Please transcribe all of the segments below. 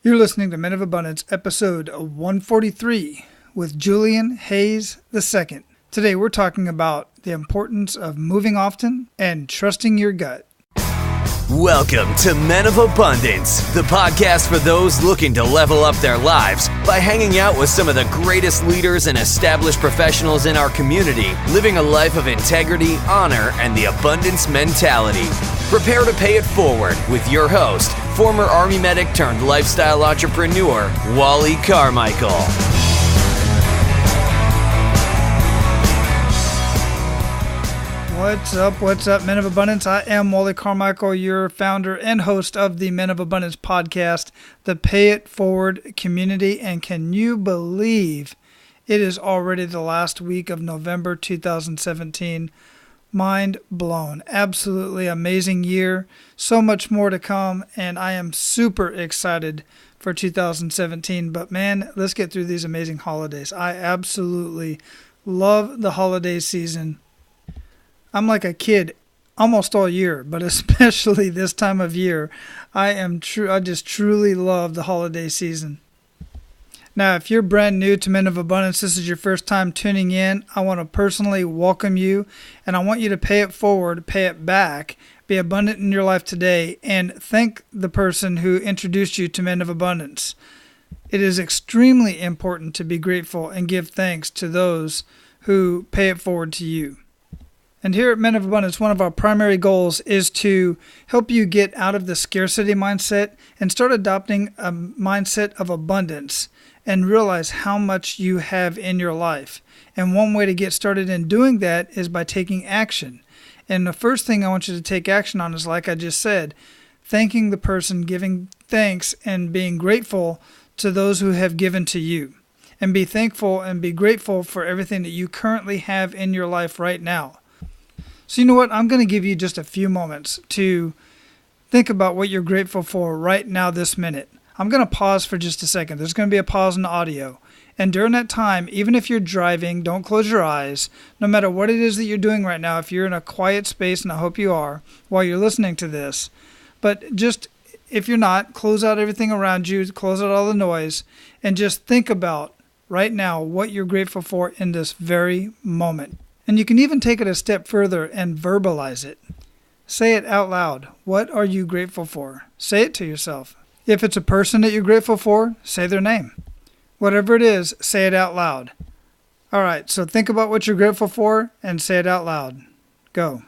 You're listening to Men of Abundance, episode 143, with Julian Hayes II. Today we're talking about the importance of moving often and trusting your gut. Welcome to Men of Abundance, the podcast for those looking to level up their lives by hanging out with some of the greatest leaders and established professionals in our community, living a life of integrity, honor, and the abundance mentality. Prepare to pay it forward with your host, former Army medic turned lifestyle entrepreneur, Wally Carmichael. What's up, Men of Abundance? I am Wally Carmichael, your founder and host of the Men of Abundance podcast, the Pay It Forward community. And can you believe it is already the last week of November 2017? Mind blown. Absolutely amazing year. So much more to come, and I am super excited for 2017. But man, let's get through these amazing holidays. I absolutely love the holiday season. I'm like a kid almost all year, but especially this time of year, I just truly love the holiday season. Now, if you're brand new to Men of Abundance, this is your first time tuning in, I want to personally welcome you, and I want you to pay it forward, pay it back, be abundant in your life today, and thank the person who introduced you to Men of Abundance. It is extremely important to be grateful and give thanks to those who pay it forward to you. And here at Men of Abundance, one of our primary goals is to help you get out of the scarcity mindset and start adopting a mindset of abundance and realize how much you have in your life. And one way to get started in doing that is by taking action. And the first thing I want you to take action on is, like I just said, thanking the person, giving thanks and being grateful to those who have given to you. And be thankful and be grateful for everything that you currently have in your life right now. So you know what? I'm going to give you just a few moments to think about what you're grateful for right now this minute. I'm going to pause for just a second. There's going to be a pause in the audio. And during that time, even if you're driving, don't close your eyes. No matter what it is that you're doing right now, if you're in a quiet space, and I hope you are, while you're listening to this. But just, if you're not, close out everything around you, close out all the noise, and just think about right now what you're grateful for in this very moment. And you can even take it a step further and verbalize it. Say it out loud. What are you grateful for? Say it to yourself. If it's a person that you're grateful for, say their name. Whatever it is, say it out loud. All right, so think about what you're grateful for and say it out loud. Go.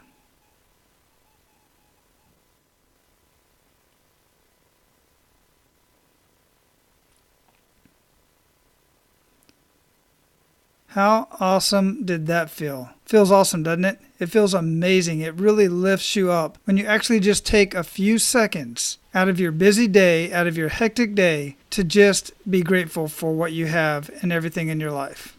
How awesome did that feel? Feels awesome, doesn't it? It feels amazing. It really lifts you up when you actually just take a few seconds out of your busy day, out of your hectic day, to just be grateful for what you have and everything in your life.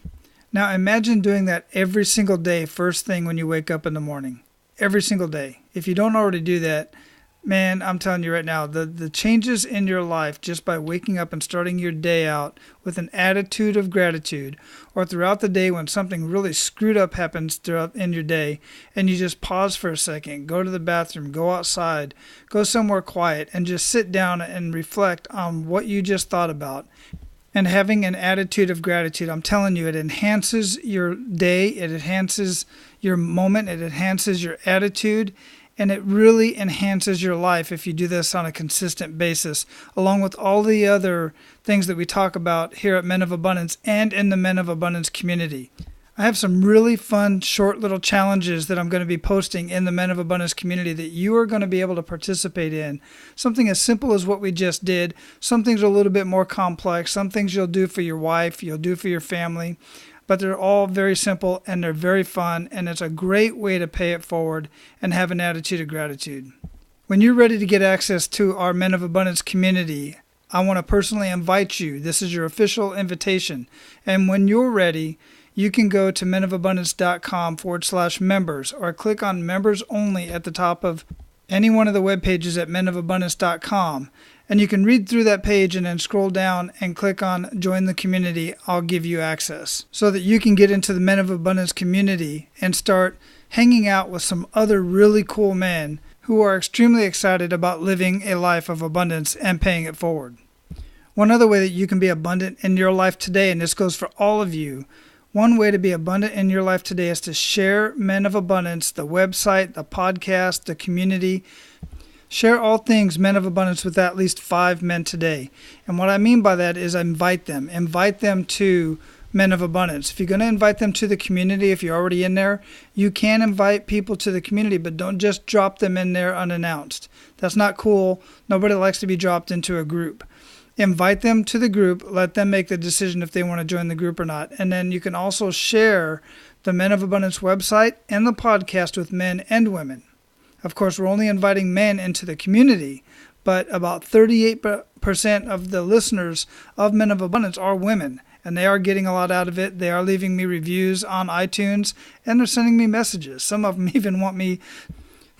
Now imagine doing that every single day, first thing when you wake up in the morning. Every single day. If you don't already do that, man, I'm telling you right now, the changes in your life just by waking up and starting your day out with an attitude of gratitude, or throughout the day when something really screwed up happens throughout in your day, and you just pause for a second, go to the bathroom, go outside, go somewhere quiet, and just sit down and reflect on what you just thought about. And having an attitude of gratitude, I'm telling you, it enhances your day, it enhances your moment, it enhances your attitude, and it really enhances your life if you do this on a consistent basis, along with all the other things that we talk about here at Men of Abundance and in the Men of Abundance community. I have some really fun, short little challenges that I'm going to be posting in the Men of Abundance community that you are going to be able to participate in. Something as simple as what we just did. Some things are a little bit more complex. Some things you'll do for your wife, you'll do for your family. But they're all very simple and they're very fun, and it's a great way to pay it forward and have an attitude of gratitude. When you're ready to get access to our Men of Abundance community, I want to personally invite you. This is your official invitation. And when you're ready, you can go to menofabundance.com/members or click on members only at the top of any one of the web pages at menofabundance.com. And you can read through that page and then scroll down and click on Join the Community. I'll give you access so that you can get into the Men of Abundance community and start hanging out with some other really cool men who are extremely excited about living a life of abundance and paying it forward. One other way that you can be abundant in your life today, and this goes for all of you, one way to be abundant in your life today is to share Men of Abundance, the website, the podcast, the community. Share all things Men of Abundance with at least 5 men today. And what I mean by that is invite them. Invite them to Men of Abundance. If you're going to invite them to the community, if you're already in there, you can invite people to the community, but don't just drop them in there unannounced. That's not cool. Nobody likes to be dropped into a group. Invite them to the group. Let them make the decision if they want to join the group or not. And then you can also share the Men of Abundance website and the podcast with men and women. Of course, we're only inviting men into the community, but about 38% of the listeners of Men of Abundance are women, and they are getting a lot out of it. They are leaving me reviews on iTunes, and they're sending me messages. Some of them even want me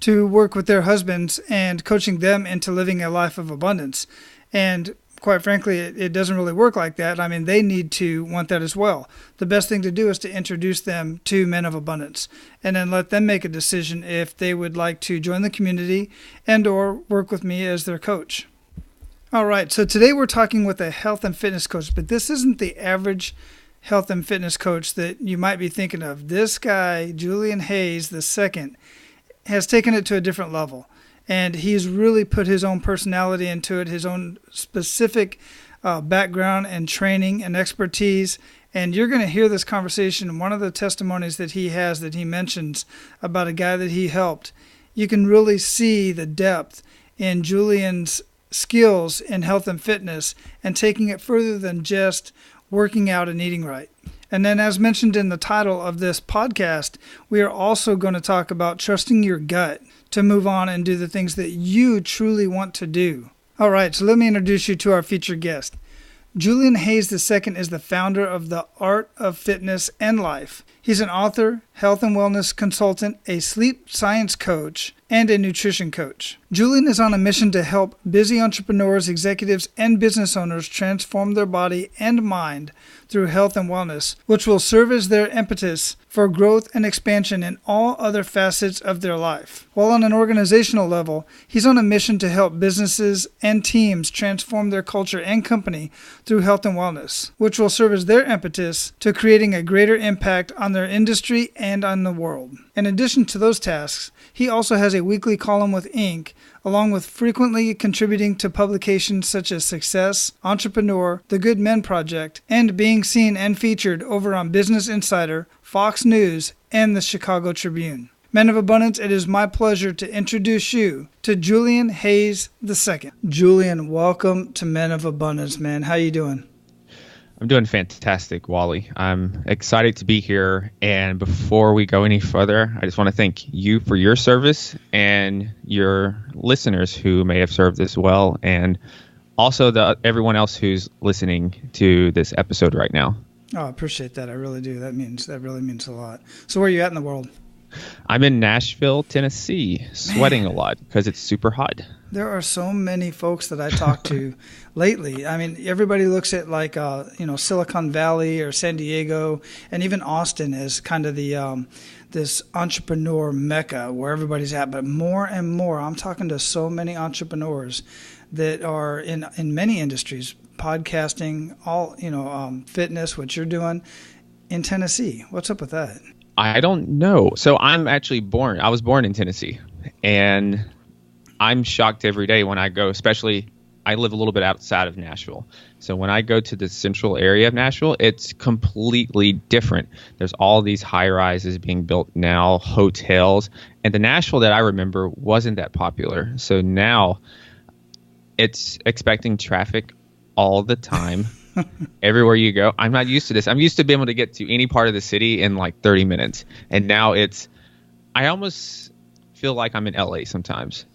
to work with their husbands and coaching them into living a life of abundance. And quite frankly, it doesn't really work like that. I mean, they need to want that as well. The best thing to do is to introduce them to Men of Abundance and then let them make a decision if they would like to join the community and or work with me as their coach. All right, so today we're talking with a health and fitness coach, but this isn't the average health and fitness coach that you might be thinking of. This guy, Julian Hayes II, has taken it to a different level. And he's really put his own personality into it, his own specific background and training and expertise. And you're going to hear this conversation. One of the testimonies that he has that he mentions about a guy that he helped, you can really see the depth in Julian's skills in health and fitness and taking it further than just working out and eating right. And then as mentioned in the title of this podcast, we are also going to talk about trusting your gut to move on and do the things that you truly want to do. All right, so let me introduce you to our featured guest. Julian Hayes II is the founder of The Art of Fitness and Life. He's an author, health and wellness consultant, a sleep science coach, and a nutrition coach. Julian is on a mission to help busy entrepreneurs, executives, and business owners transform their body and mind through health and wellness, which will serve as their impetus for growth and expansion in all other facets of their life. While on an organizational level, he's on a mission to help businesses and teams transform their culture and company through health and wellness, which will serve as their impetus to creating a greater impact on their industry and on the world. In addition to those tasks, he also has a weekly column with Inc., along with frequently contributing to publications such as Success, Entrepreneur, The Good Men Project, and being seen and featured over on Business Insider, Fox News, and the Chicago Tribune. Men of Abundance, it is my pleasure to introduce you to Julian Hayes II. Julian, welcome to Men of Abundance, man. How you doing? I'm doing fantastic, Wally. I'm excited to be here. And before we go any further, I just want to thank you for your service and your listeners who may have served as well, and also everyone else who's listening to this episode right now. Oh, I appreciate that. I really do. That really means a lot. So where are you at in the world? I'm in Nashville, Tennessee, sweating a lot because it's super hot. There are so many folks that I talk to lately. I mean, everybody looks at like, Silicon Valley or San Diego and even Austin as kind of the this entrepreneur mecca where everybody's at. But more and more, I'm talking to so many entrepreneurs that are in many industries, podcasting, fitness, what you're doing in Tennessee. What's up with that? I don't know. So I was born in Tennessee, and I'm shocked every day when I go, especially I live a little bit outside of Nashville. So when I go to the central area of Nashville, it's completely different. There's all these high rises being built now, hotels, and the Nashville that I remember wasn't that popular. So now it's expecting traffic all the time. Everywhere you go. I'm not used to this. I'm used to being able to get to any part of the city in like 30 minutes. And now I almost feel like I'm in LA sometimes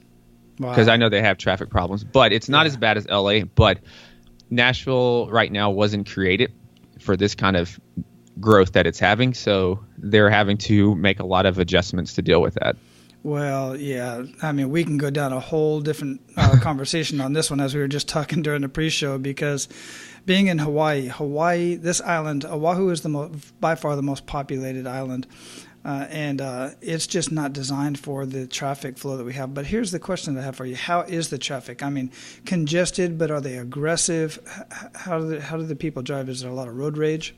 because I know they have traffic problems, but it's not as bad as LA. But Nashville right now wasn't created for this kind of growth that it's having. So they're having to make a lot of adjustments to deal with that. Well, yeah. I mean, we can go down a whole different conversation on this one, as we were just talking during the pre-show, because being in Hawaii, this island, Oahu is by far the most populated island and it's just not designed for the traffic flow that we have. But here's the question that I have for you. How is the traffic? I mean, congested, but are they aggressive? How do the people drive? Is there a lot of road rage?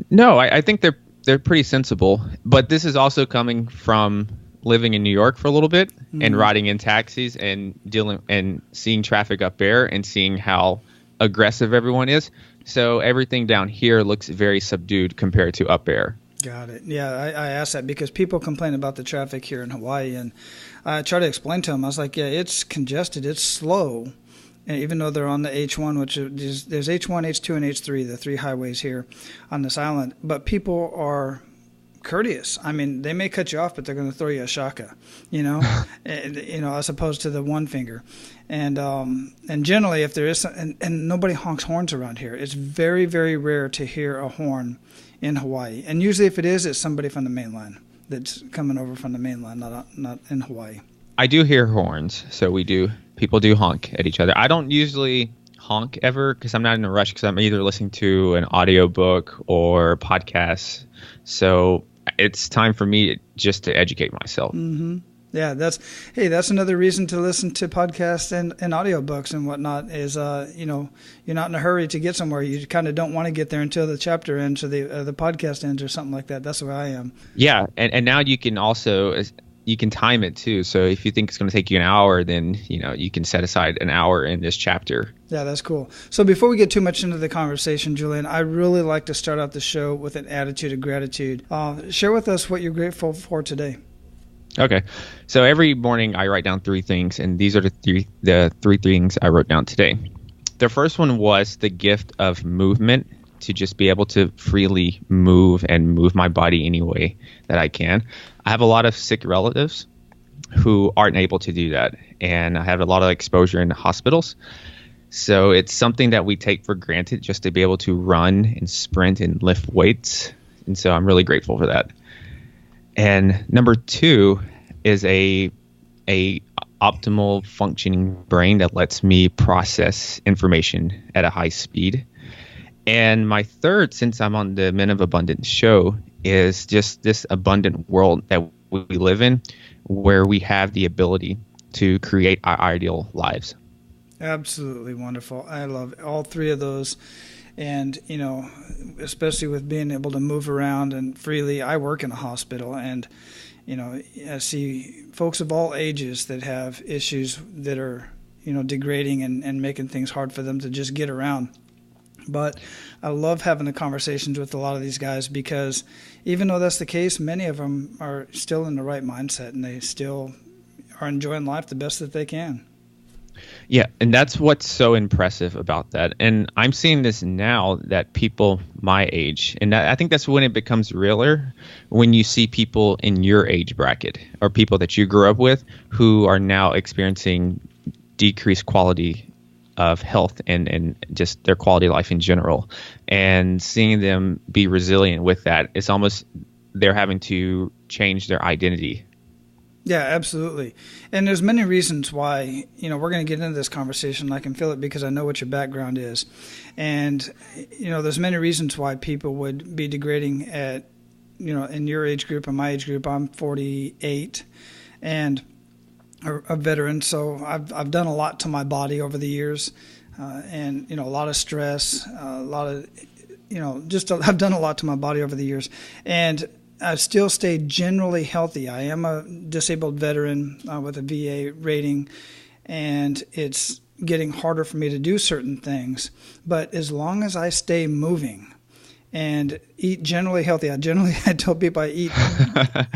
No, I think they're pretty sensible. But this is also coming from living in New York for a little bit and riding in taxis and dealing and seeing traffic up there and seeing how aggressive everyone is. So everything down here looks very subdued compared to up there. Got it. Yeah, I asked that because people complain about the traffic here in Hawaii, and I try to explain to them. I was like, yeah, it's congested, it's slow. And even though they're on the H1, which is, there's H1, H2, and H3, the three highways here on this island, but people are courteous. I mean, they may cut you off, but they're going to throw you a shaka, as opposed to the one finger. And generally, if there is, and nobody honks horns around here. It's very, very rare to hear a horn in Hawaii. And usually if it is, it's somebody from the mainland that's coming over from the mainland, not in Hawaii. I do hear horns, so people do honk at each other. I don't usually honk ever because I'm not in a rush because I'm either listening to an audiobook or podcast. So it's time for me just to educate myself. Mm-hmm. Yeah, that's another reason to listen to podcasts and audiobooks and whatnot is, you're not in a hurry to get somewhere. You kind of don't want to get there until the chapter ends or the podcast ends or something like that. That's the way I am. Yeah, and now you can also you can time it too. So if you think it's going to take you an hour, then you can set aside an hour in this chapter. Yeah, that's cool. So before we get too much into the conversation, Julian, I really like to start out the show with an attitude of gratitude. Share with us what you're grateful for today. Okay. So every morning I write down 3 things, and these are the three things I wrote down today. The first one was the gift of movement, to just be able to freely move and move my body any way that I can. I have a lot of sick relatives who aren't able to do that, and I have a lot of exposure in hospitals. So it's something that we take for granted, just to be able to run and sprint and lift weights. And so I'm really grateful for that. And number 2 is a optimal functioning brain that lets me process information at a high speed. And my third, since I'm on the Men of Abundance show, is just this abundant world that we live in, where we have the ability to create our ideal lives. Absolutely wonderful. I love all 3 of those. And, especially with being able to move around and freely. I work in a hospital, and, I see folks of all ages that have issues that are, degrading and making things hard for them to just get around. But I love having the conversations with a lot of these guys because even though that's the case, many of them are still in the right mindset and they still are enjoying life the best that they can. Yeah, and that's what's so impressive about that. And I'm seeing this now that people my age, and I think that's when it becomes realer, when you see people in your age bracket or people that you grew up with who are now experiencing decreased quality of health and just their quality of life in general, and seeing them be resilient with that. It's almost they're having to change their identity. Yeah, absolutely. And there's many reasons why, we're going to get into this conversation. I can feel it because I know what your background is. And, there's many reasons why people would be degrading at, in your age group and my age group. I'm 48 and a veteran. So I've done a lot to my body over the years, and, a lot of stress, a lot of, I've done a lot to my body over the years. And I've still stayed generally healthy. I am a disabled veteran with a VA rating, and it's getting harder for me to do certain things. But as long as I stay moving and eat generally healthy, I tell people I eat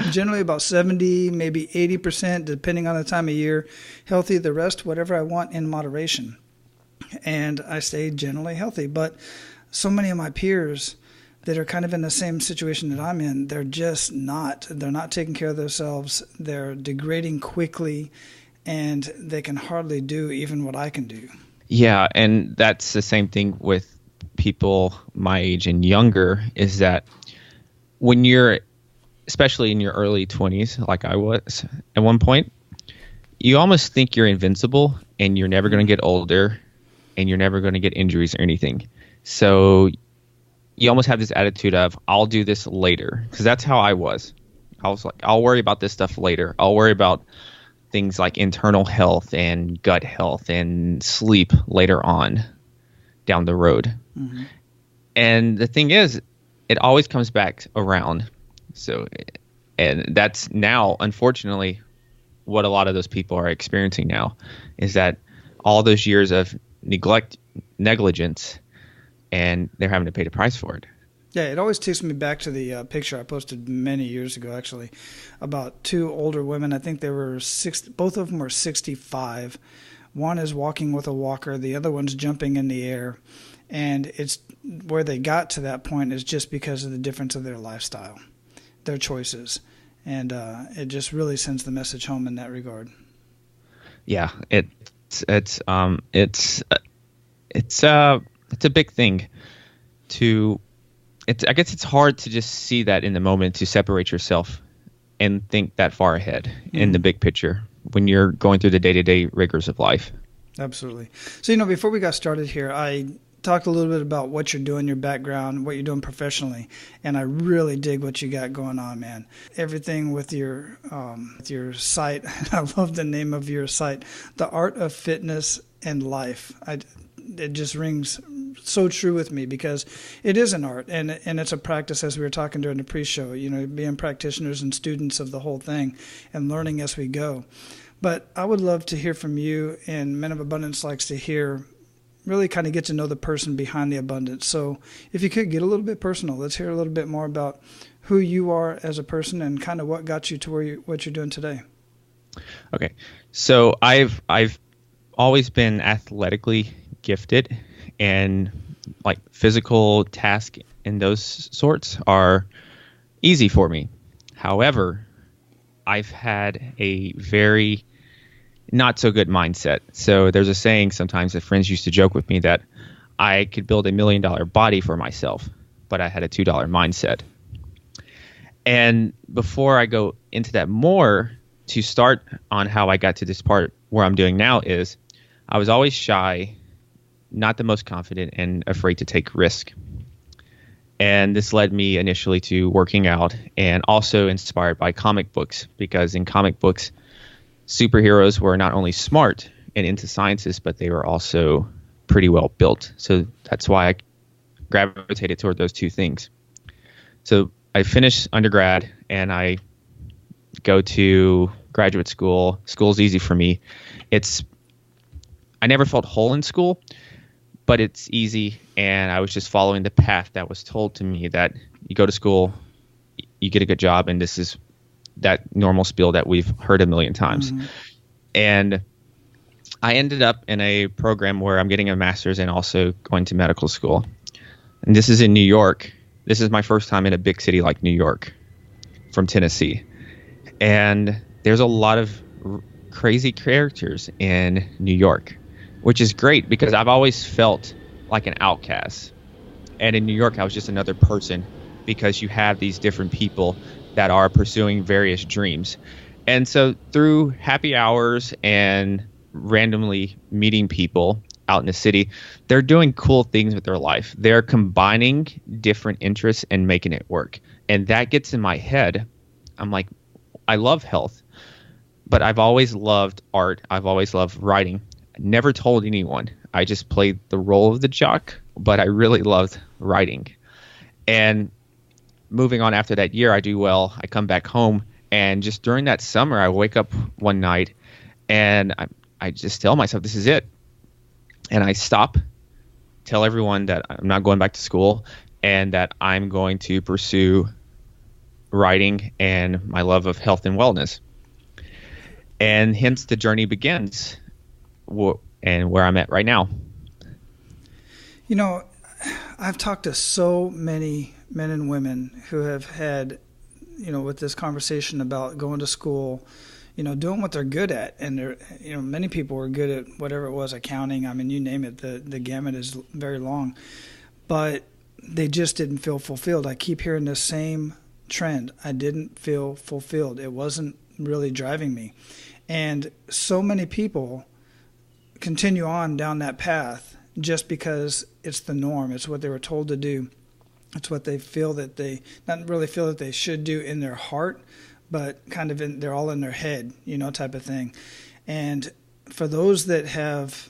generally about 70, maybe 80%, depending on the time of year, healthy. The rest, whatever I want in moderation. And I stay generally healthy. But so many of my peers that are kind of in the same situation that I'm in, they're not taking care of themselves. They're degrading quickly, and they can hardly do even what I can do. Yeah, and that's the same thing with people my age and younger, is that when you're, especially in your early 20s, like I was at one point, you almost think you're invincible and you're never going to get older and you're never going to get injuries or anything. So you almost have this attitude of, I'll do this later, because that's how I was. I was like, I'll worry about this stuff later. I'll worry about things like internal health and gut health and sleep later on down the road. Mm-hmm. And the thing is, it always comes back around. So, and that's now, unfortunately, what a lot of those people are experiencing now, is that all those years of negligence, and they're having to pay the price for it. Yeah, it always takes me back to the picture I posted many years ago, actually, about two older women. I think they were both of them were 65. One is walking with a walker, the other one's jumping in the air. And it's where they got to that point is just because of the difference of their lifestyle, their choices. And it just really sends the message home in that regard. Yeah, it's a big thing to. I guess it's hard to just see that in the moment, to separate yourself and think that far ahead in the big picture when you're going through the day-to-day rigors of life. Absolutely. So, before we got started here, I talked a little bit about what you're doing, your background, what you're doing professionally, and I really dig what you got going on, man. Everything with your site. I love the name of your site, The Art of Fitness and Life. It just rings so true with me, because it is an art and it's a practice, as we were talking during the pre-show, being practitioners and students of the whole thing and learning as we go. But I would love to hear from you, and Men of Abundance likes to hear, really kind of get to know the person behind the abundance. So if you could get a little bit personal, let's hear a little bit more about who you are as a person and kind of what got you to what you're doing today. Okay. So I've always been athletically gifted, and like physical tasks and those sorts are easy for me. However, I've had a very not so good mindset. So there's a saying sometimes that friends used to joke with me that I could build $1 million body for myself, but I had a $2 mindset. And before I go into that more, to start on how I got to this part where I'm doing now, is I was always shy, not the most confident, and afraid to take risk. And this led me initially to working out, and also inspired by comic books, because in comic books, superheroes were not only smart and into sciences, but they were also pretty well built. So that's why I gravitated toward those two things. So I finished undergrad and I go to graduate school. School's easy for me. I never felt whole in school, but it's easy, and I was just following the path that was told to me, that you go to school, you get a good job, and this is that normal spiel that we've heard a million times. Mm-hmm. And I ended up in a program where I'm getting a master's and also going to medical school. And this is in New York. This is my first time in a big city like New York, from Tennessee. And there's a lot of crazy characters in New York, which is great because I've always felt like an outcast. And in New York, I was just another person, because you have these different people that are pursuing various dreams. And so through happy hours and randomly meeting people out in the city, they're doing cool things with their life. They're combining different interests and making it work. And that gets in my head. I'm like, I love health, but I've always loved art. I've always loved writing. I never told anyone. I just played the role of the jock, but I really loved writing. And moving on after that year, I do well. I come back home, and just during that summer, I wake up one night and I just tell myself, this is it. And I tell everyone that I'm not going back to school and that I'm going to pursue writing and my love of health and wellness. And hence the journey begins, and where I'm at right now. I've talked to so many men and women who have had, with this conversation about going to school, doing what they're good at. And they're, many people were good at whatever it was, accounting. I mean, you name it, the gamut is very long. But they just didn't feel fulfilled. I keep hearing the same trend. I didn't feel fulfilled. It wasn't really driving me. And so many people continue on down that path just because it's the norm. It's what they were told to do. It's what they feel that they not really feel that they should do in their heart, but kind of they're all in their head, type of thing. And for those that have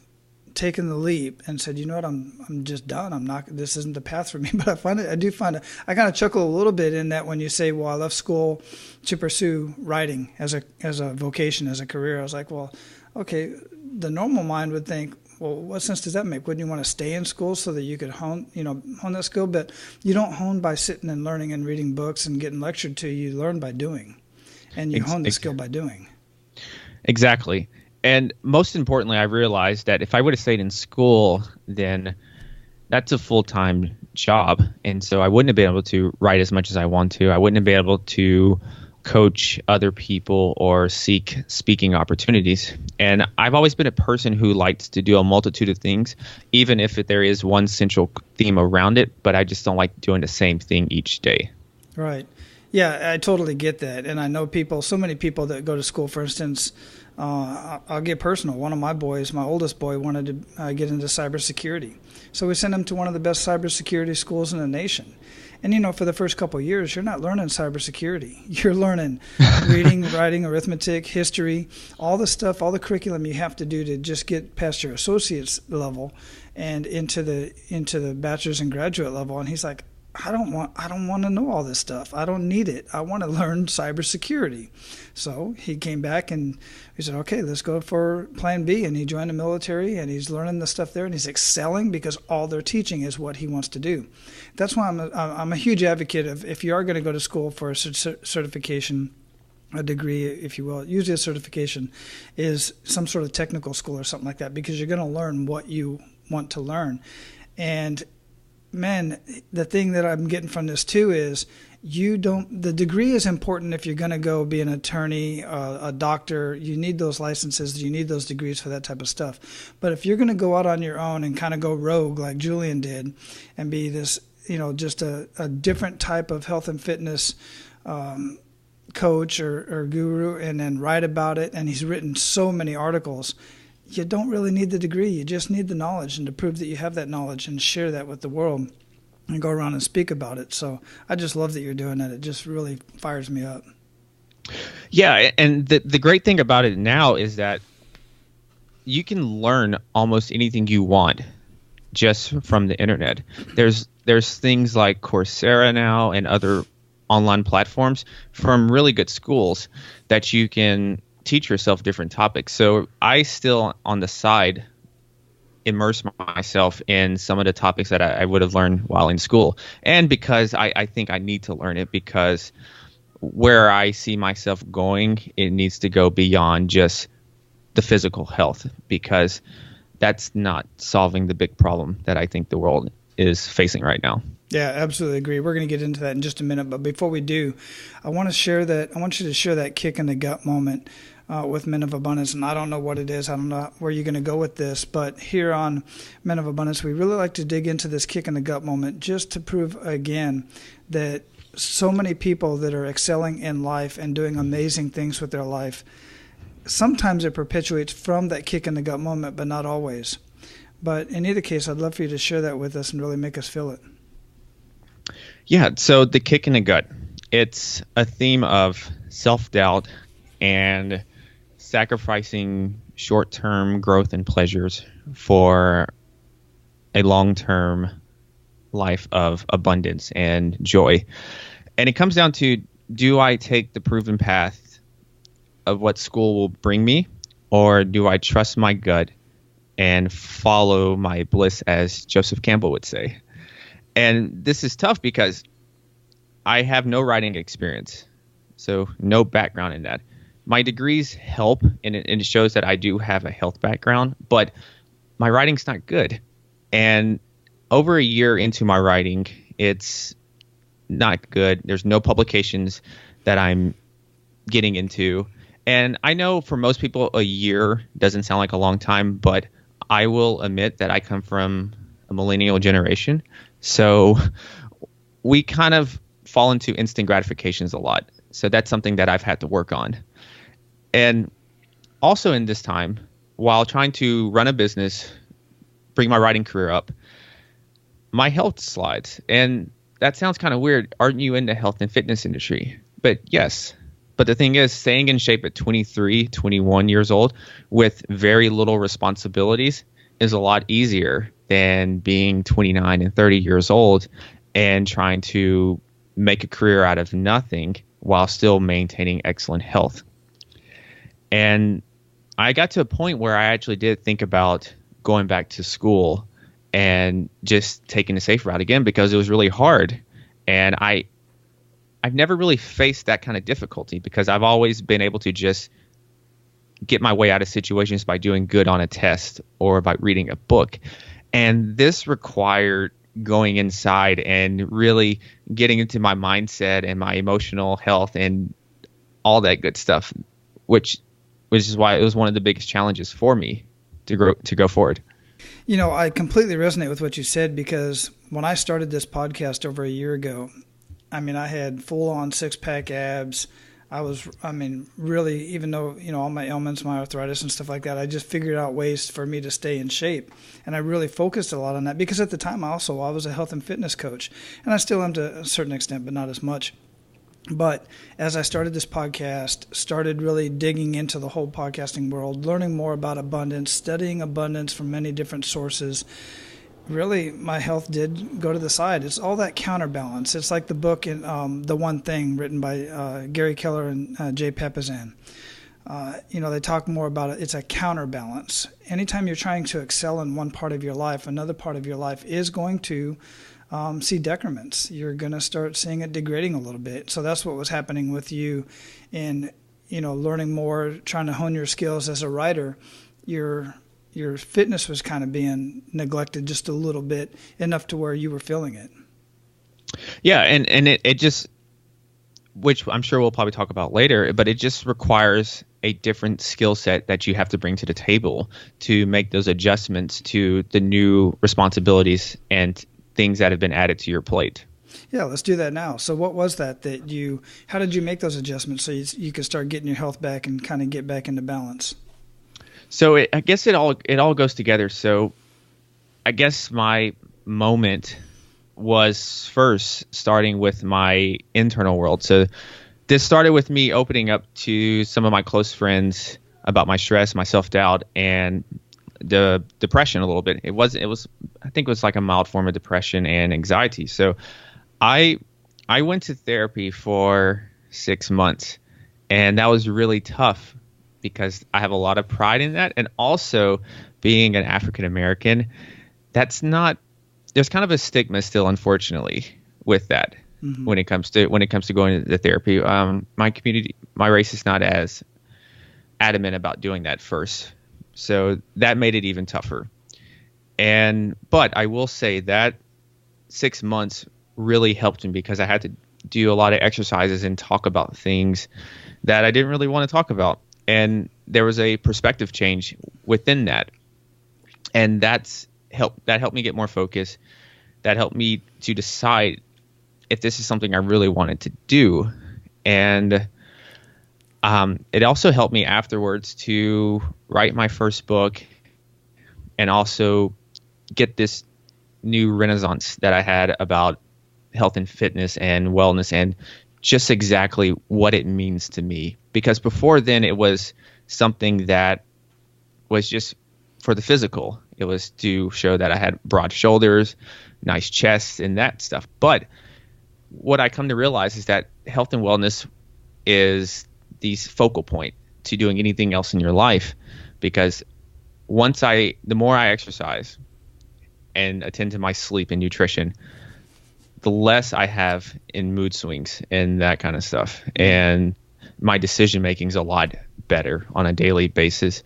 taken the leap and said, you know what, I'm just done. This isn't the path for me. But I kind of chuckle a little bit in that when you say, well, I left school to pursue writing as a vocation, as a career. I was like, well, okay, the normal mind would think, well, what sense does that make? Wouldn't you want to stay in school so that you could hone that skill? But you don't hone by sitting and learning and reading books and getting lectured to. You learn by doing, and you hone the skill by doing. Exactly. And most importantly, I realized that if I would have stayed in school, then that's a full-time job. And so I wouldn't have been able to write as much as I want to. I wouldn't have been able to coach other people or seek speaking opportunities. And I've always been a person who likes to do a multitude of things, even if there is one central theme around it, but I just don't like doing the same thing each day. Right. Yeah, I totally get that. And I know so many people that go to school, for instance, I'll get personal. One of my boys, my oldest boy, wanted to get into cybersecurity. So we sent him to one of the best cybersecurity schools in the nation. And, for the first couple of years, you're not learning cybersecurity. You're learning reading, writing, arithmetic, history, all the stuff, all the curriculum you have to do to just get past your associate's level and into the bachelor's and graduate level. And he's like, I don't want to know all this stuff. I don't need it. I want to learn cybersecurity. So he came back and he said, okay, let's go for plan B. And he joined the military and he's learning the stuff there and he's excelling because all they're teaching is what he wants to do. That's why I'm a huge advocate of, if you are going to go to school for a certification, a degree, if you will, usually a certification is some sort of technical school or something like that, because you're going to learn what you want to learn. And man, the thing that I'm getting from this too is the degree is important if you're going to go be an attorney, a doctor. You need those licenses. You need those degrees for that type of stuff. But if you're going to go out on your own and kind of go rogue like Julian did and be this, just a different type of health and fitness coach or guru and then write about it, and he's written so many articles, you don't really need the degree. You just need the knowledge, and to prove that you have that knowledge and share that with the world and go around and speak about it. So I just love that you're doing that. It just really fires me up. Yeah, and the great thing about it now is that you can learn almost anything you want just from the internet. There's things like Coursera now and other online platforms from really good schools that you can teach yourself different topics. So I still, on the side, immerse myself in some of the topics that I would have learned while in school. And because I think I need to learn it, because where I see myself going, it needs to go beyond just the physical health, because that's not solving the big problem that I think the world is facing right now. Yeah, absolutely agree. We're going to get into that in just a minute. But before we do, I want you to share that kick in the gut moment with Men of Abundance. And I don't know what it is. I don't know where you're going to go with this. But here on Men of Abundance, we really like to dig into this kick in the gut moment just to prove again that so many people that are excelling in life and doing amazing things with their life, sometimes it perpetuates from that kick in the gut moment, but not always. But in either case, I'd love for you to share that with us and really make us feel it. Yeah, so the kick in the gut, it's a theme of self-doubt and sacrificing short-term growth and pleasures for a long-term life of abundance and joy. And it comes down to, do I take the proven path of what school will bring me, or do I trust my gut and follow my bliss, as Joseph Campbell would say? And this is tough because I have no writing experience, so no background in that. My degrees help, and it shows that I do have a health background, but my writing's not good. And over a year into my writing, it's not good. There's no publications that I'm getting into. And I know for most people, a year doesn't sound like a long time, but I will admit that I come from a millennial generation. So we kind of fall into instant gratifications a lot. So that's something that I've had to work on. And also in this time, while trying to run a business, bring my writing career up, my health slides. And that sounds kind of weird. Aren't you in the health and fitness industry? But yes. But the thing is, staying in shape at 23, 21 years old with very little responsibilities is a lot easier than being 29 and 30 years old and trying to make a career out of nothing while still maintaining excellent health. And I got to a point where I actually did think about going back to school and just taking the safe route again, because it was really hard. And I've never really faced that kind of difficulty, because I've always been able to just get my way out of situations by doing good on a test or by reading a book. And this required going inside and really getting into my mindset and my emotional health and all that good stuff, which is why it was one of the biggest challenges for me to go forward. You know, I completely resonate with what you said, because when I started this podcast over a year ago, I mean, I had full-on six-pack abs. Really, even though, all my ailments, my arthritis and stuff like that, I just figured out ways for me to stay in shape. And I really focused a lot on that, because at the time I was a health and fitness coach. And I still am to a certain extent, but not as much. But as I started this podcast, started really digging into the whole podcasting world, learning more about abundance, studying abundance from many different sources, really my health did go to the side. It's all that counterbalance. It's like the book in The One Thing, written by Gary Keller and Jay Papasan. They talk more about it. It's a counterbalance. Anytime you're trying to excel in one part of your life, another part of your life is going to see decrements. You're going to start seeing it degrading a little bit. So that's what was happening with you in, learning more, trying to hone your skills as a writer. Your fitness was kind of being neglected just a little bit, enough to where you were feeling it. Yeah, and it just, which I'm sure we'll probably talk about later, but it just requires a different skill set that you have to bring to the table to make those adjustments to the new responsibilities and things that have been added to your plate. Yeah, let's do that now. So what was that how did you make those adjustments so you could start getting your health back and kind of get back into balance? So I guess it all goes together. So I guess my moment was first starting with my internal world. So this started with me opening up to some of my close friends about my stress, my self-doubt, and the depression a little bit. I think it was like a mild form of depression and anxiety. So I went to therapy for 6 months, and that was really tough because I have a lot of pride in that. And also being an African American, there's kind of a stigma still, unfortunately, with that. Mm-hmm. when it comes to going to the therapy. My community, my race is not as adamant about doing that first. So that made it even tougher. But I will say that 6 months really helped me, because I had to do a lot of exercises and talk about things that I didn't really want to talk about. And there was a perspective change within that. And that helped me get more focus. That helped me to decide if this is something I really wanted to do. And it also helped me afterwards to write my first book and also get this new renaissance that I had about health and fitness and wellness and just exactly what it means to me. Because before then, it was something that was just for the physical. It was to show that I had broad shoulders, nice chest, and that stuff. But what I come to realize is that health and wellness is the focal point to doing anything else in your life, because the more I exercise and attend to my sleep and nutrition, the less I have in mood swings and that kind of stuff. And my decision making is a lot better on a daily basis.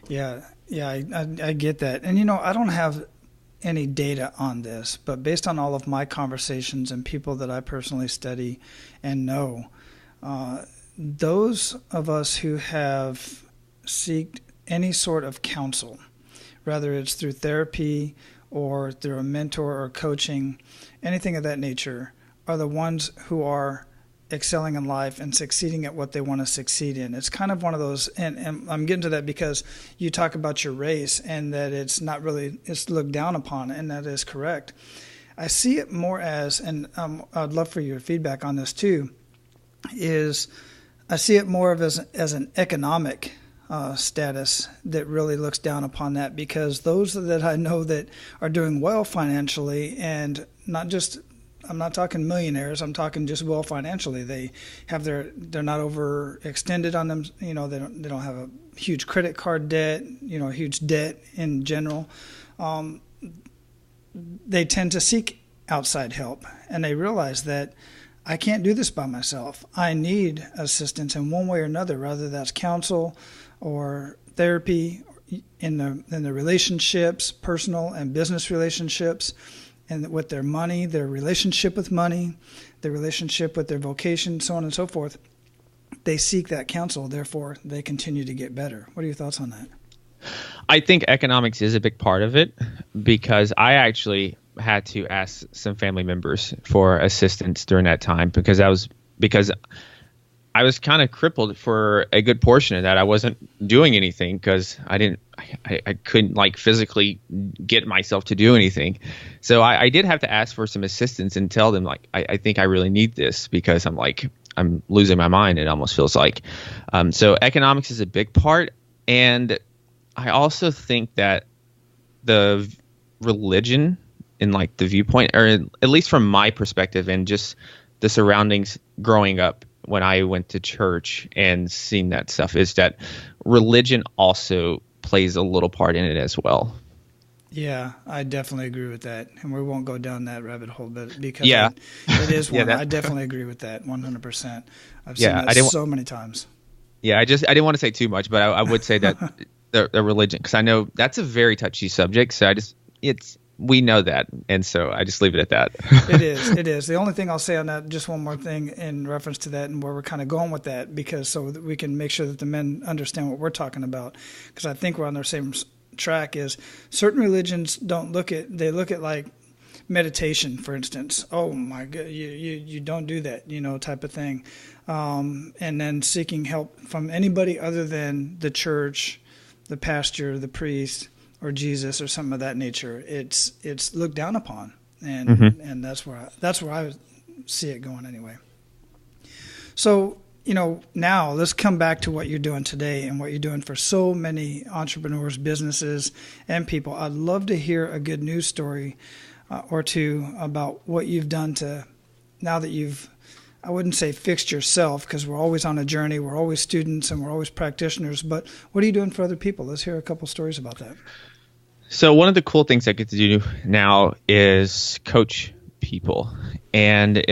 Yeah, I get that. And, I don't have any data on this, but based on all of my conversations and people that I personally study and know, those of us who have sought any sort of counsel, whether it's through therapy or through a mentor or coaching, anything of that nature, are the ones who are excelling in life and succeeding at what they want to succeed in. It's kind of one of those, and I'm getting to that because you talk about your race and that it's looked down upon, and that is correct. I see it more as, and I'd love for your feedback on this too, is I see it more of as an economic status that really looks down upon that, because those that I know that are doing well financially, and not just, I'm not talking millionaires, I'm talking just well financially. They have they're not overextended on them. They don't have a huge credit card debt, huge debt in general. They tend to seek outside help, and they realize that I can't do this by myself. I need assistance in one way or another, whether that's counsel or therapy in the relationships, personal and business relationships, and with their money, their relationship with money, their relationship with their vocation, so on and so forth. They seek that counsel, therefore they continue to get better. What are your thoughts on that? I think economics is a big part of it, because I actually had to ask some family members for assistance during that time, because I was kind of crippled for a good portion of that. I wasn't doing anything because I couldn't like physically get myself to do anything. So I did have to ask for some assistance and tell them like, I think I really need this, because I'm losing my mind. It almost feels like, so economics is a big part. And I also think that the religion and like the viewpoint, or at least from my perspective and just the surroundings growing up when I went to church and seeing that stuff, is that religion also plays a little part in it as well. Yeah, I definitely agree with that. And we won't go down that rabbit hole, but because it is one, I definitely agree with that 100%. I've seen that so many times. Yeah, I didn't want to say too much, but I would say that the religion, because I know that's a very touchy subject. So we know that, and so I just leave it at that. It is. The only thing I'll say on that, just one more thing in reference to that and where we're kind of going with that, because so that we can make sure that the men understand what we're talking about, because I think we're on the same track, is certain religions look at like meditation, for instance. Oh my God, you don't do that, type of thing. And then seeking help from anybody other than the church, the pastor, the priest, or Jesus, or something of that nature. It's looked down upon, and and that's where I see it going anyway. So now let's come back to what you're doing today and what you're doing for so many entrepreneurs, businesses, and people. I'd love to hear a good news story or two about what you've done now that you've, I wouldn't say fixed yourself, because we're always on a journey. We're always students and we're always practitioners. But what are you doing for other people? Let's hear a couple stories about that. So one of the cool things I get to do now is coach people. And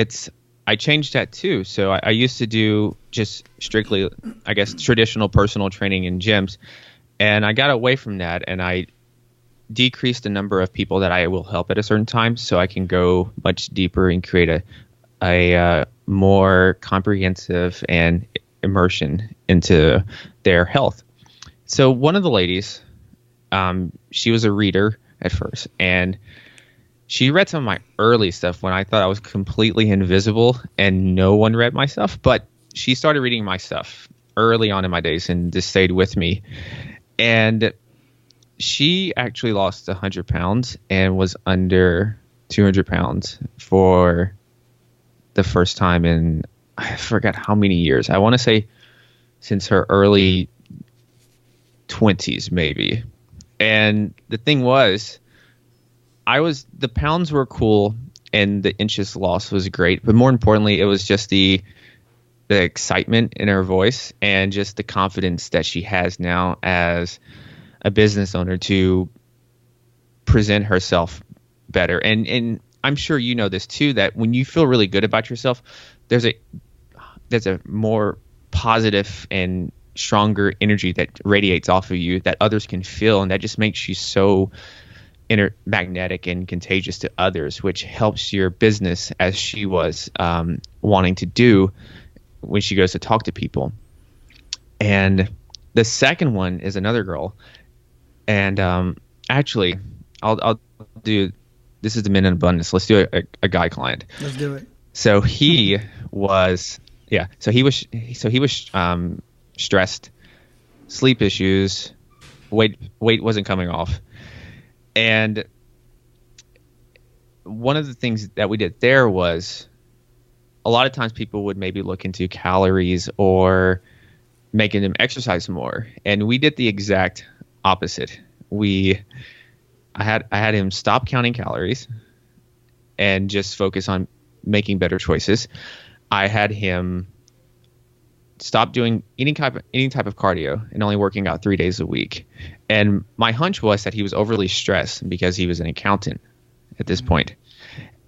I changed that too. So I used to do just strictly, I guess, traditional personal training in gyms. And I got away from that, and I decreased the number of people that I will help at a certain time, so I can go much deeper and create a more comprehensive and immersion into their health. So one of the ladies, she was a reader at first, and she read some of my early stuff when I thought I was completely invisible and no one read my stuff. But she started reading my stuff early on in my days and just stayed with me. And she actually lost 100 pounds and was under 200 pounds for the first time in, I forgot how many years. I want to say since her early 20s, maybe. And the thing was, the pounds were cool and the inches lost was great, but more importantly, it was just the excitement in her voice and just the confidence that she has now as a business owner to present herself better. And I'm sure you know this too, that when you feel really good about yourself, there's a more positive and stronger energy that radiates off of you that others can feel, and that just makes you so magnetic and contagious to others, which helps your business, as she was wanting to do when she goes to talk to people. And the second one is another girl, and actually I'll do, this is the Men in Abundance, let's do a guy client. Let's do it. So he was stressed, sleep issues, weight wasn't coming off. And one of the things that we did there was a lot of times people would maybe look into calories or making them exercise more. And we did the exact opposite. I had him stop counting calories and just focus on making better choices. I had him stop doing any type of cardio and only working out 3 days a week. And my hunch was that he was overly stressed because he was an accountant at this point.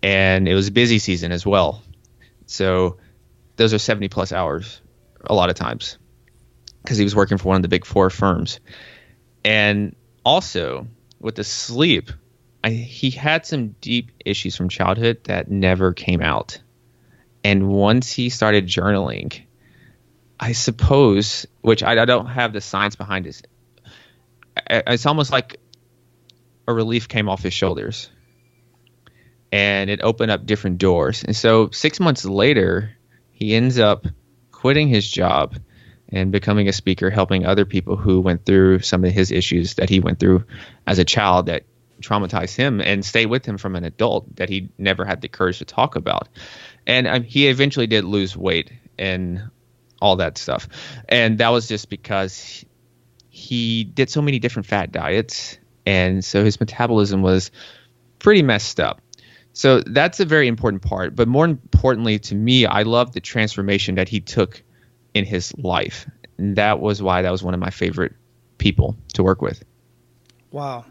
And it was busy season as well. So those are 70 plus hours a lot of times because he was working for one of the big 4 firms. And also with the sleep, he had some deep issues from childhood that never came out. And once he started journaling, I suppose, which I don't have the science behind it, it's almost like a relief came off his shoulders. And it opened up different doors. And so 6 months later, he ends up quitting his job and becoming a speaker, helping other people who went through some of his issues that he went through as a child that traumatized him and stayed with him from an adult that he never had the courage to talk about. And he eventually did lose weight and all that stuff. And that was just because he did so many different fat diets. And so his metabolism was pretty messed up. So that's a very important part. But more importantly to me, I love the transformation that he took in his life. And that was why that was one of my favorite people to work with. Wow.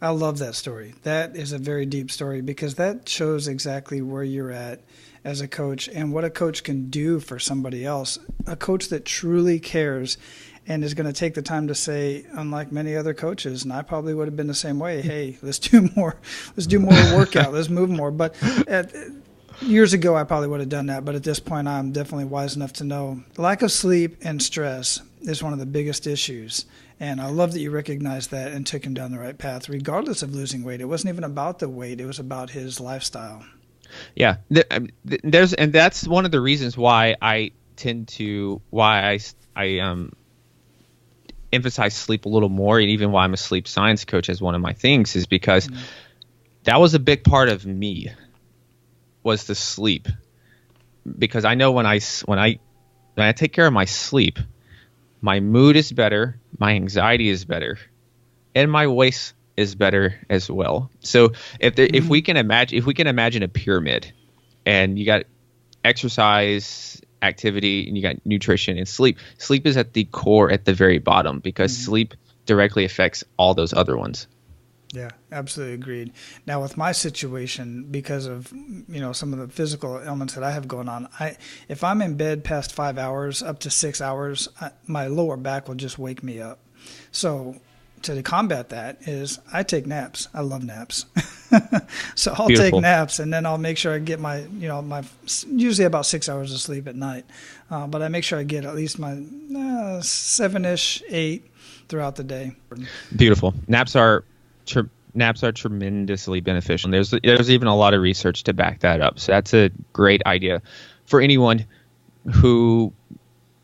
I love that story. That is a very deep story because that shows exactly where you're at as a coach and what a coach can do for somebody else. A coach that truly cares and is going to take the time to say, unlike many other coaches, and I probably would have been the same way, hey, let's do more workout, let's move more. But years ago, I probably would have done that. But at this point, I'm definitely wise enough to know lack of sleep and stress is one of the biggest issues. And I love that you recognized that and took him down the right path, regardless of losing weight. It wasn't even about the weight. It was about his lifestyle. Yeah. And that's one of the reasons why I emphasize sleep a little more, and even why I'm a sleep science coach as one of my things is because that was a big part of me was the sleep. Because I know when I take care of my sleep, my mood is better, my anxiety is better, and my weight is better as well. So if we can imagine a pyramid, and you got exercise, activity, and you got nutrition and sleep. Sleep is at the core, at the very bottom, because sleep directly affects all those other ones. Yeah, absolutely agreed. Now with my situation, because of some of the physical ailments that I have going on, if I'm in bed past 5 hours up to 6 hours, my lower back will just wake me up. So to combat that is I take naps. I love naps. So I'll take naps, and then I'll make sure I get my usually about 6 hours of sleep at night. But I make sure I get at least my 7-ish, 8 throughout the day. Beautiful. Naps are tremendously beneficial. And there's even a lot of research to back that up. So that's a great idea for anyone who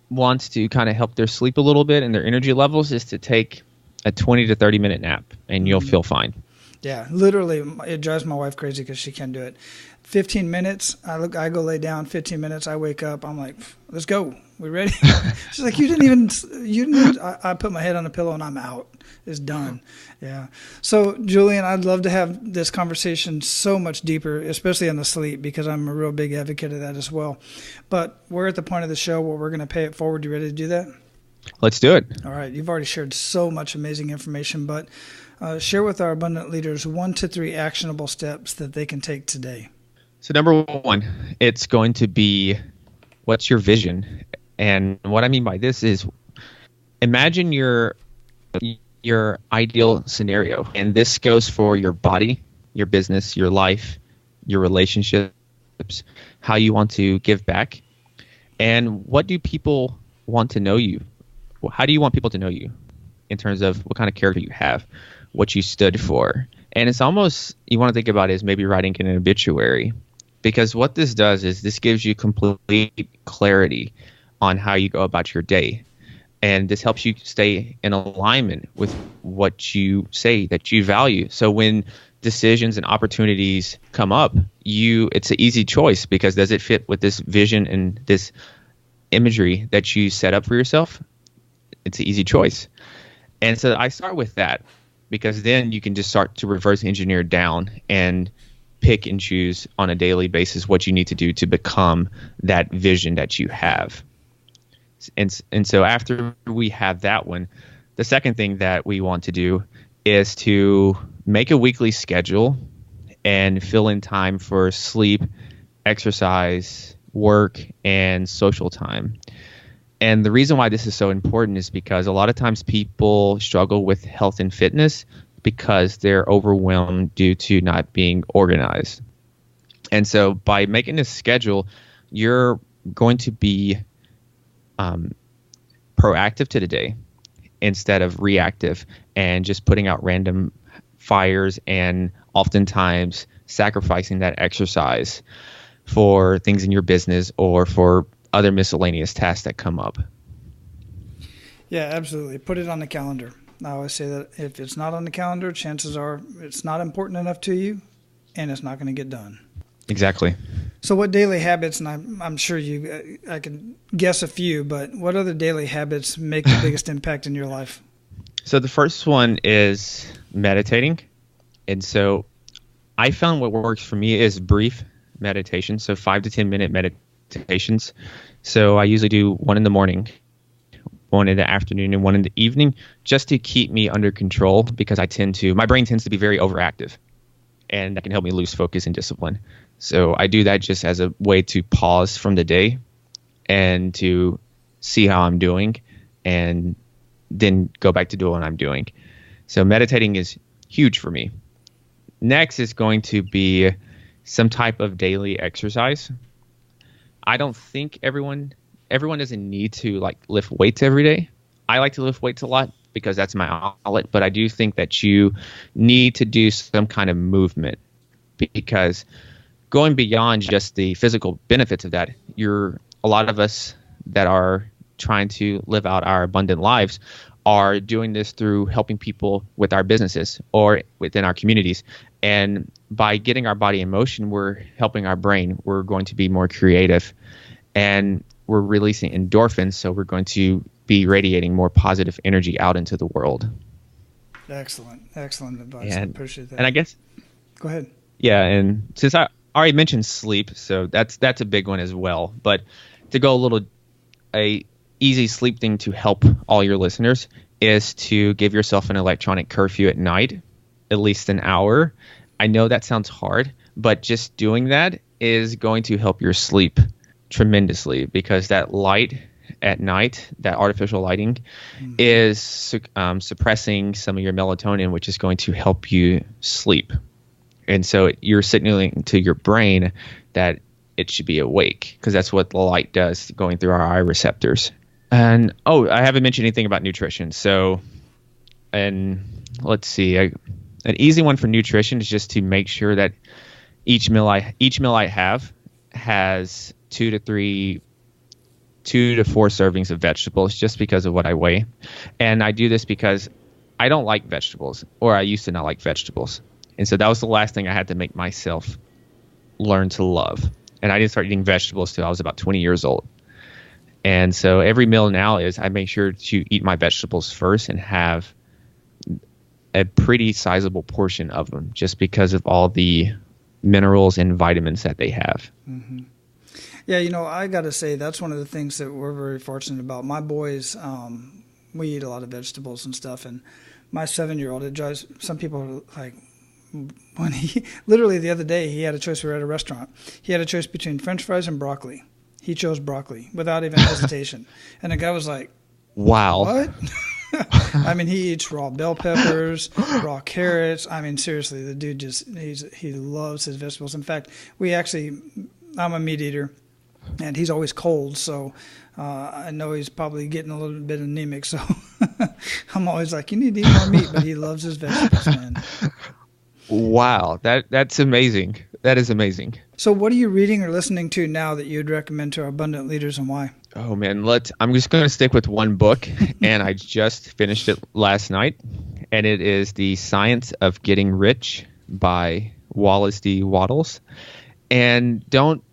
wants to kind of help their sleep a little bit and their energy levels, is to take a 20 to 30 minute nap and you'll feel fine. Yeah, literally, it drives my wife crazy because she can't do it. 15 minutes, I go lay down. 15 minutes, I wake up. I'm like, let's go. We ready? She's like, you didn't. I put my head on the pillow and I'm out. It's done. Yeah. So, Julian, I'd love to have this conversation so much deeper, especially on the sleep, because I'm a real big advocate of that as well. But we're at the point of the show where we're going to pay it forward. You ready to do that? Let's do it. All right. You've already shared so much amazing information, but share with our abundant leaders 1 to 3 actionable steps that they can take today. So number 1, it's going to be, what's your vision? And what I mean by this is, imagine your ideal scenario. And this goes for your body, your business, your life, your relationships, how you want to give back. And what do people want to know you? How do you want people to know you in terms of what kind of character you have, what you stood for? And it's almost, you want to think about it as maybe writing an obituary, because what this does is this gives you complete clarity on how you go about your day. And this helps you stay in alignment with what you say that you value. So when decisions and opportunities come up, it's an easy choice, because does it fit with this vision and this imagery that you set up for yourself? It's an easy choice. And so I start with that, because then you can just start to reverse engineer down and pick and choose on a daily basis what you need to do to become that vision that you have. And so after we have that one, the second thing that we want to do is to make a weekly schedule and fill in time for sleep, exercise, work, and social time. And the reason why this is so important is because a lot of times people struggle with health and fitness because they're overwhelmed due to not being organized. And so by making this schedule, you're going to be proactive to the day instead of reactive and just putting out random fires, and oftentimes sacrificing that exercise for things in your business or for other miscellaneous tasks that come up. Yeah, absolutely. Put it on the calendar. I always say that if it's not on the calendar, chances are it's not important enough to you, and it's not going to get done. Exactly. So what daily habits, and I'm sure I can guess a few, but what other daily habits make the biggest impact in your life? So the first one is meditating. And so I found what works for me is brief meditation, so 5 to 10 minute meditations. So I usually do one in the morning, one in the afternoon, and one in the evening, just to keep me under control, because my brain tends to be very overactive, and that can help me lose focus and discipline. So I do that just as a way to pause from the day and to see how I'm doing, and then go back to doing what I'm doing. So meditating is huge for me. Next is going to be some type of daily exercise. I don't think everyone doesn't need to lift weights every day. I like to lift weights a lot because that's my outlet, but I do think that you need to do some kind of movement, because going beyond just the physical benefits of that, a lot of us that are trying to live out our abundant lives are doing this through helping people with our businesses or within our communities. And by getting our body in motion, we're helping our brain. We're going to be more creative, and we're releasing endorphins. So we're going to be radiating more positive energy out into the world. Excellent advice. I appreciate that. And I guess, go ahead. Yeah. And since I already mentioned sleep, so that's a big one as well. But to go a easy sleep thing to help all your listeners is to give yourself an electronic curfew at night, at least an hour. I know that sounds hard, but just doing that is going to help your sleep tremendously, because that light at night, that artificial lighting, is suppressing some of your melatonin, which is going to help you sleep. And so you're signaling to your brain that it should be awake, because that's what the light does going through our eye receptors. And I haven't mentioned anything about nutrition. So, and let's see, an easy one for nutrition is just to make sure that each meal I have has 2 to 4 servings of vegetables, just because of what I weigh. And I do this because I don't like vegetables, or I used to not like vegetables. And so that was the last thing I had to make myself learn to love. And I didn't start eating vegetables till I was about 20 years old. And so every meal now is I make sure to eat my vegetables first and have a pretty sizable portion of them, just because of all the minerals and vitamins that they have. Mm-hmm. Yeah, I got to say that's one of the things that we're very fortunate about. My boys, we eat a lot of vegetables and stuff, and my 7-year-old, it drives some people like, when literally the other day, he had a choice. We were at a restaurant. He had a choice between French fries and broccoli. He chose broccoli without even hesitation. And the guy was like, wow. What? I mean, he eats raw bell peppers, raw carrots. I mean, seriously, the dude he loves his vegetables. In fact, I'm a meat eater, and he's always cold. So I know he's probably getting a little bit anemic. So I'm always like, you need to eat more meat, but he loves his vegetables, man. Wow. That's amazing. That is amazing. So what are you reading or listening to now that you'd recommend to our abundant leaders, and why? Oh, man. I'm just going to stick with one book, and I just finished it last night, and it is The Science of Getting Rich by Wallace D. Wattles. And don't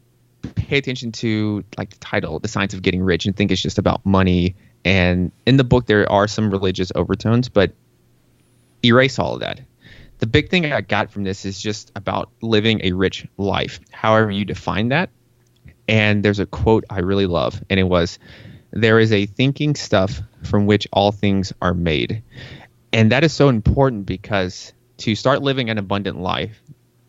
pay attention to like the title, The Science of Getting Rich, and think it's just about money. And in the book, there are some religious overtones, but erase all of that. The big thing I got from this is just about living a rich life, however you define that. And there's a quote I really love, and it was, "There is a thinking stuff from which all things are made." And that is so important, because to start living an abundant life,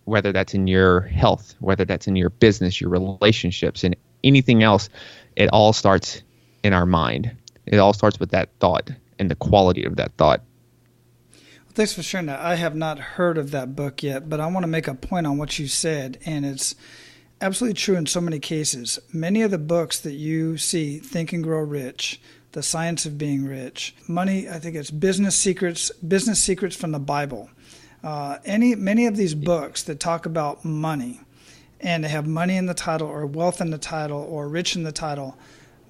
whether that's in your health, whether that's in your business, your relationships, and anything else, it all starts in our mind. It all starts with that thought and the quality of that thought. Thanks for sharing that. I have not heard of that book yet, but I want to make a point on what you said, and it's absolutely true in so many cases. Many of the books that you see, Think and Grow Rich, The Science of Being Rich, money, I think it's Business Secrets from the Bible. Many of these books that talk about money, and they have money in the title or wealth in the title or rich in the title,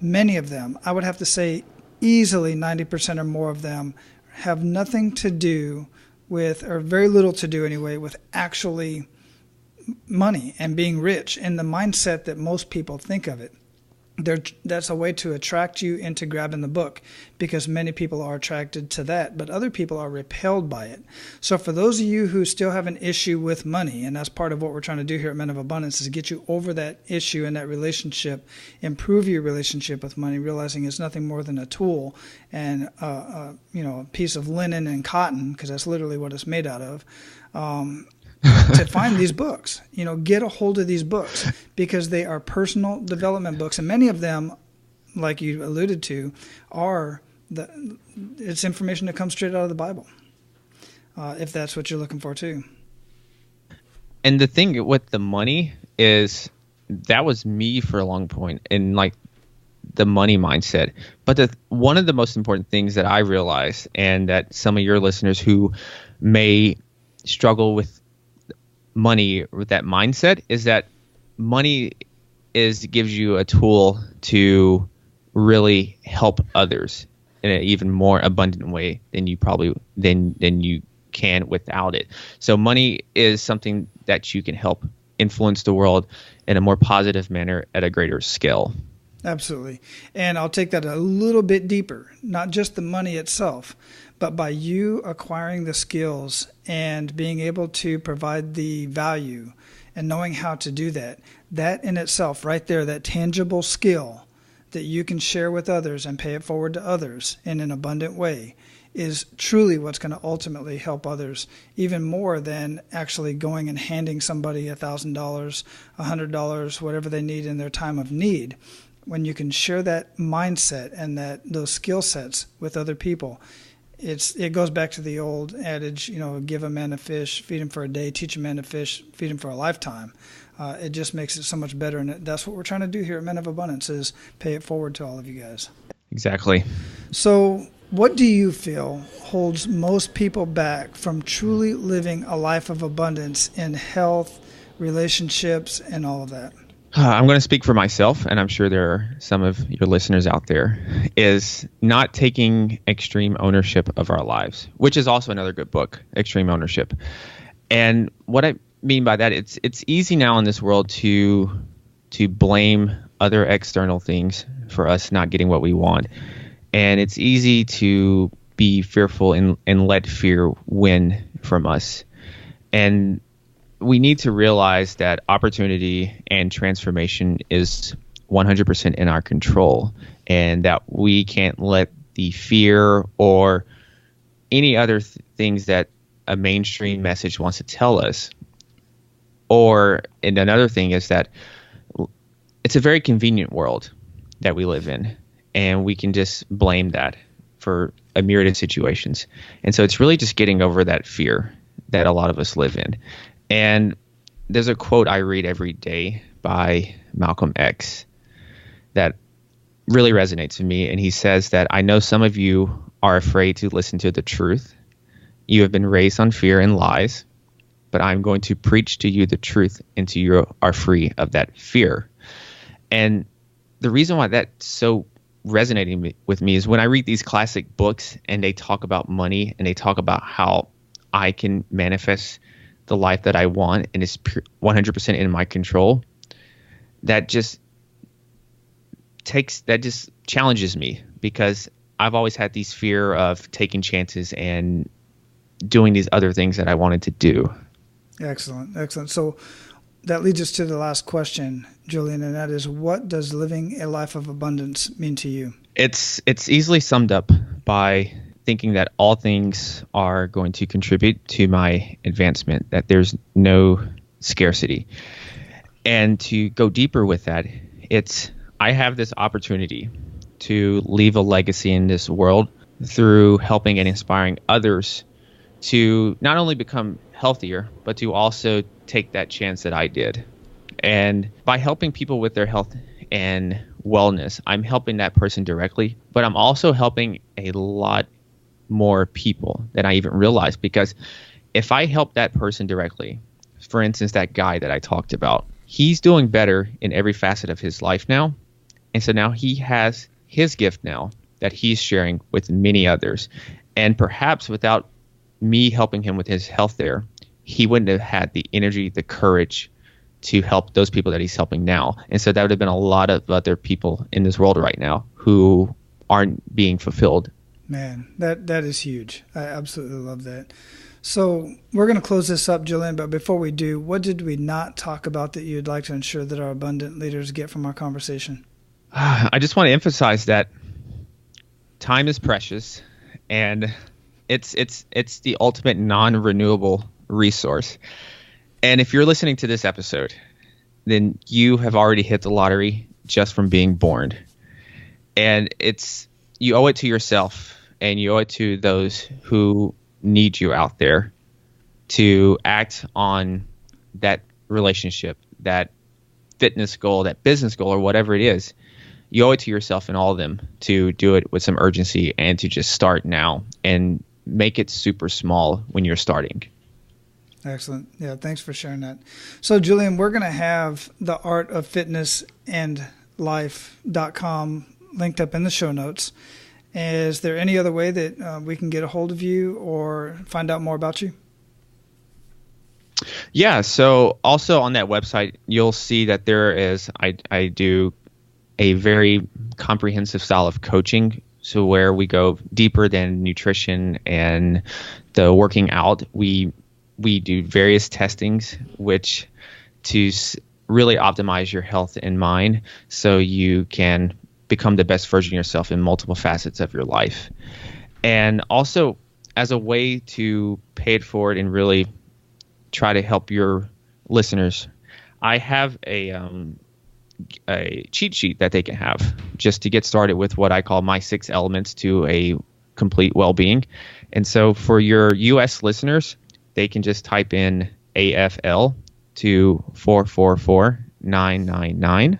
many of them, I would have to say easily 90% or more of them, have nothing to do with, or very little to do anyway, with actually money and being rich in the mindset that most people think of it. That's a way to attract you into grabbing the book, because many people are attracted to that, but other people are repelled by it. So for those of you who still have an issue with money, and that's part of what we're trying to do here at Men of Abundance, is get you over that issue and that relationship, improve your relationship with money, realizing it's nothing more than a tool and a piece of linen and cotton, because that's literally what it's made out of. To find these books, get a hold of these books, because they are personal development books, and many of them, like you alluded to, it's information that comes straight out of the Bible, if that's what you're looking for too. And the thing with the money is, that was me for a long point in like the money mindset. But one of the most important things that I realized, and that some of your listeners who may struggle with money with that mindset, is that money gives you a tool to really help others in an even more abundant way than you can without it. So money is something that you can help influence the world in a more positive manner at a greater scale. Absolutely. And I'll take that a little bit deeper, not just the money itself, but by you acquiring the skills and being able to provide the value and knowing how to do that, that in itself right there, that tangible skill that you can share with others and pay it forward to others in an abundant way, is truly what's going to ultimately help others, even more than actually going and handing somebody $1,000, $100, whatever they need in their time of need. When you can share that mindset and those skill sets with other people, it goes back to the old adage, give a man a fish, feed him for a day, teach a man to fish, feed him for a lifetime. It just makes it so much better, and that's what we're trying to do here at Men of Abundance, is pay it forward to all of you guys. Exactly. So what do you feel holds most people back from truly living a life of abundance in health, relationships, and all of that? I'm going to speak for myself, and I'm sure there are some of your listeners out there, is not taking extreme ownership of our lives, which is also another good book, Extreme Ownership. And what I mean by that, it's easy now in this world to blame other external things for us not getting what we want. And it's easy to be fearful and let fear win from us. And we need to realize that opportunity and transformation is 100% in our control, and that we can't let the fear or any other things that a mainstream message wants to tell us. And another thing is that it's a very convenient world that we live in, and we can just blame that for a myriad of situations. And so it's really just getting over that fear that a lot of us live in. And there's a quote I read every day by Malcolm X that really resonates with me. And he says that, "I know some of you are afraid to listen to the truth. You have been raised on fear and lies, but I'm going to preach to you the truth until you are free of that fear." And the reason why that's so resonating with me is when I read these classic books and they talk about money and they talk about how I can manifest the life that I want and is 100% in my control, that just challenges me, because I've always had these fear of taking chances and doing these other things that I wanted to do. Excellent. So that leads us to the last question, Julian, and that is, what does living a life of abundance mean to you? It's easily summed up by thinking that all things are going to contribute to my advancement, that there's no scarcity. And to go deeper with that, I have this opportunity to leave a legacy in this world through helping and inspiring others to not only become healthier, but to also take that chance that I did. And by helping people with their health and wellness, I'm helping that person directly, but I'm also helping a lot more people than I even realized. Because if I help that person directly, for instance, that guy that I talked about, he's doing better in every facet of his life now. And so now he has his gift now that he's sharing with many others. And perhaps without me helping him with his health there, he wouldn't have had the energy, the courage to help those people that he's helping now. And so that would have been a lot of other people in this world right now who aren't being fulfilled. Man, that is huge. I absolutely love that. So we're going to close this up, Julian, but before we do, what did we not talk about that you'd like to ensure that our abundant leaders get from our conversation? I just want to emphasize that time is precious, and it's the ultimate non-renewable resource. And if you're listening to this episode, then you have already hit the lottery just from being born. And you owe it to yourself, and you owe it to those who need you out there to act on that relationship, that fitness goal, that business goal, or whatever it is. You owe it to yourself and all of them to do it with some urgency and to just start now and make it super small when you're starting. Excellent. Yeah, thanks for sharing that. So, Julian, we're going to have the artoffitnessandlife.com linked up in the show notes. Is there any other way that we can get a hold of you or find out more about you? Yeah, so also on that website, you'll see that there is, I do a very comprehensive style of coaching. So where we go deeper than nutrition and the working out, we do various testings, which to really optimize your health and mind so you can become the best version of yourself in multiple facets of your life. And also as a way to pay it forward and really try to help your listeners, I have a cheat sheet that they can have just to get started with what I call my 6 elements to a complete well-being. And so for your US listeners, they can just type in AFL to 444999.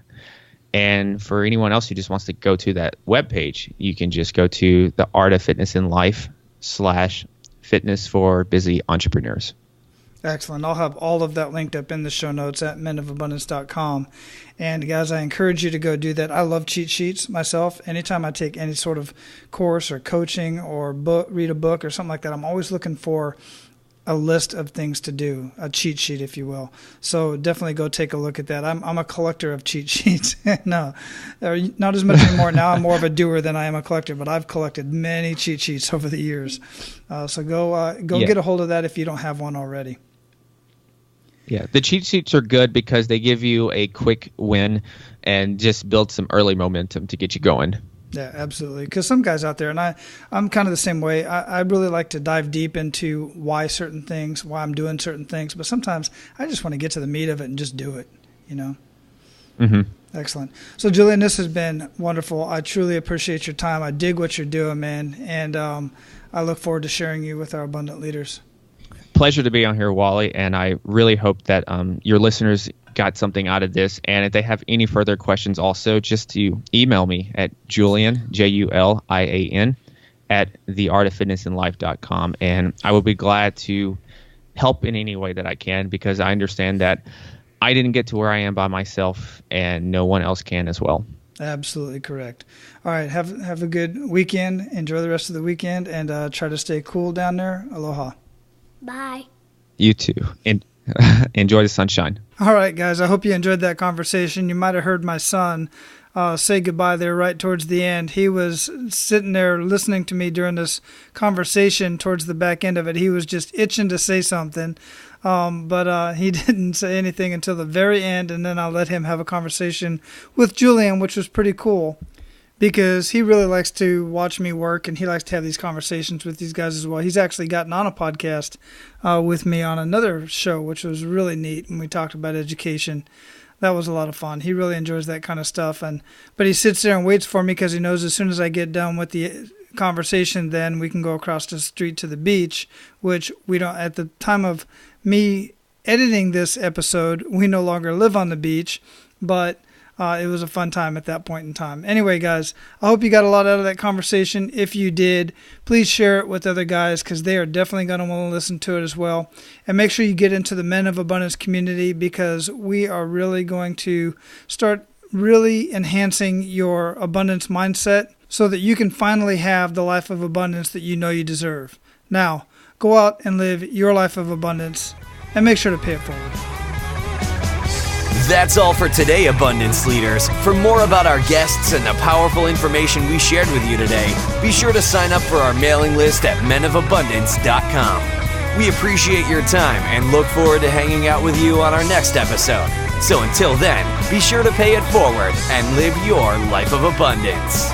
And for anyone else who just wants to go to that webpage, you can just go to the Art of Fitness and Life /fitness for busy entrepreneurs. Excellent. I'll have all of that linked up in the show notes at menofabundance.com. And guys, I encourage you to go do that. I love cheat sheets myself. Anytime I take any sort of course or coaching or read a book or something like that, I'm always looking for a list of things to do, a cheat sheet, if you will. So definitely go take a look at that. I'm a collector of cheat sheets. No, not as much anymore. Now I'm more of a doer than I am a collector, but I've collected many cheat sheets over the years. So go get a hold of that if you don't have one already. Yeah, the cheat sheets are good because they give you a quick win and just build some early momentum to get you going. Yeah, absolutely. Because some guys out there, and I'm kind of the same way, I really like to dive deep into why certain things, why I'm doing certain things. But sometimes I just want to get to the meat of it and just do it, you know? Mm-hmm. Excellent. So, Julian, this has been wonderful. I truly appreciate your time. I dig what you're doing, man. And I look forward to sharing you with our abundant leaders. Pleasure to be on here, Wally, and I really hope that your listeners got something out of this. And if they have any further questions also, just to email me at Julian, Julian, at theartoffitnessandlife.com. And I will be glad to help in any way that I can, because I understand that I didn't get to where I am by myself and no one else can as well. Absolutely correct. All right. Have a good weekend. Enjoy the rest of the weekend and try to stay cool down there. Aloha. Bye. You too. And enjoy the sunshine. All right, guys. I hope you enjoyed that conversation. You might have heard my son say goodbye there right towards the end. He was sitting there listening to me during this conversation towards the back end of it. He was just itching to say something, but he didn't say anything until the very end, and then I let him have a conversation with Julian, which was pretty cool because he really likes to watch me work, and he likes to have these conversations with these guys as well. He's actually gotten on a podcast with me on another show, which was really neat, and we talked about education. That was a lot of fun. He really enjoys that kind of stuff, but he sits there and waits for me because he knows as soon as I get done with the conversation, then we can go across the street to the beach, which we don't. At the time of me editing this episode, we no longer live on the beach, but it was a fun time at that point in time. Anyway, guys, I hope you got a lot out of that conversation. If you did, please share it with other guys because they are definitely going to want to listen to it as well. And make sure you get into the Men of Abundance community because we are really going to start really enhancing your abundance mindset so that you can finally have the life of abundance that you know you deserve. Now, go out and live your life of abundance and make sure to pay it forward. That's all for today, Abundance Leaders. For more about our guests and the powerful information we shared with you today, be sure to sign up for our mailing list at menofabundance.com. We appreciate your time and look forward to hanging out with you on our next episode. So until then, be sure to pay it forward and live your life of abundance.